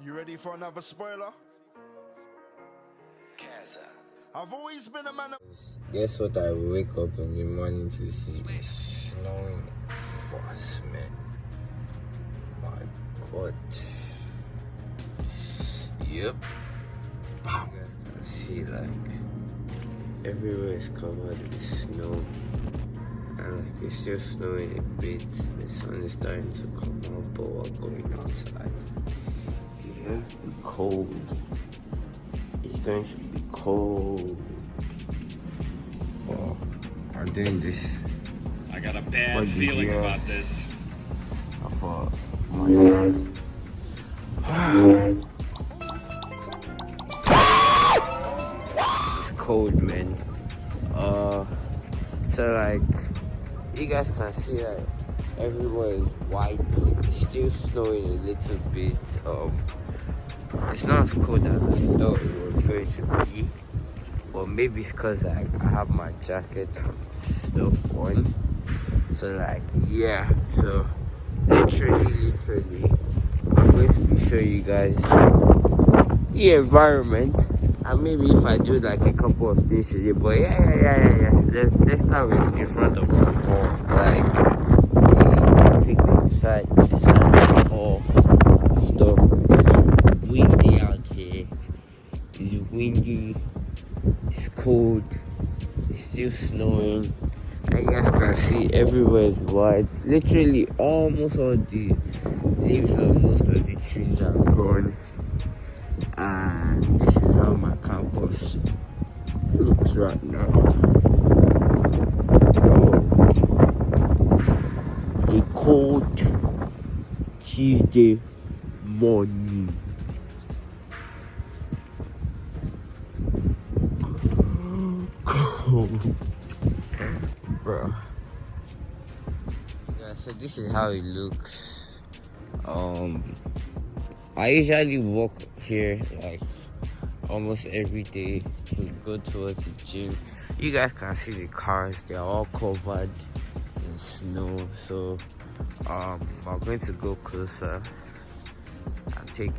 You ready for another spoiler? I've always been a man of... Guess what I wake up in the morning to see? It's snowing fast, man. My God. Yep. You guys can see, like, everywhere is covered with snow. And like, it's still snowing a bit. The sun is starting to come out, but we're going outside. It's going to be cold. It's going to be cold. Oh, I'm doing this. I got a bad feeling about this. For myself. It's cold, man. So like, you guys can see that everywhere is white. It's still snowing a little bit. It's not as cold as I thought it was going to be. But maybe it's because I have my jacket and stuff on. So like, yeah. So literally, I'm going to be showing you guys the environment. And maybe if I do like a couple of things today, but yeah. Let's start with in front of us. Like the picnic side, the side all stuff. It's windy out here. It's windy. It's cold. It's still snowing. And you guys can see everywhere is white. Literally almost all the leaves of most of the trees are gone. And this is how my campus looks right now. A cold Tuesday morning. Cold. Bro. Yeah, so this is how it looks. I usually walk here like almost every day to go towards the gym. You guys can see the cars, they are all covered in snow. So I'm going to go closer and take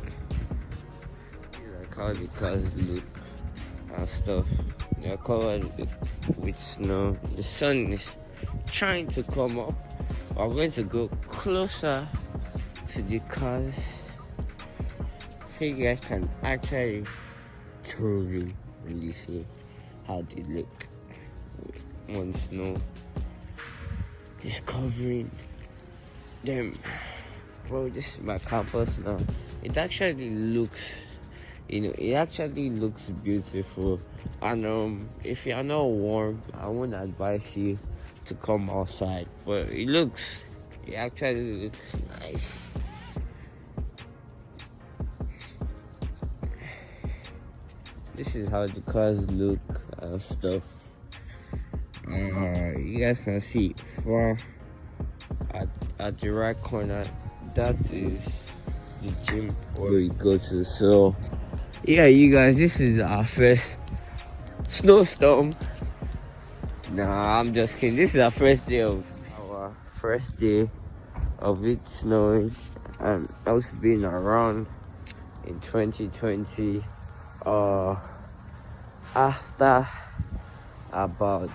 like how the cars look and stuff. They are covered with snow. The sun is trying to come up. I'm going to go closer to the cars. So you guys can actually truly really see how they look when snow is covering them. Bro, this is my campus now. It actually looks, it actually looks beautiful. And if you're not warm, I wouldn't advise you to come outside. But it actually looks nice. This is how the cars look and stuff. You guys can see far at the right corner, that is the gym where we go to. So yeah, you guys, this is our first snowstorm. Nah, I'm just kidding. This is our first day of it snowing and us being around in 2020. After about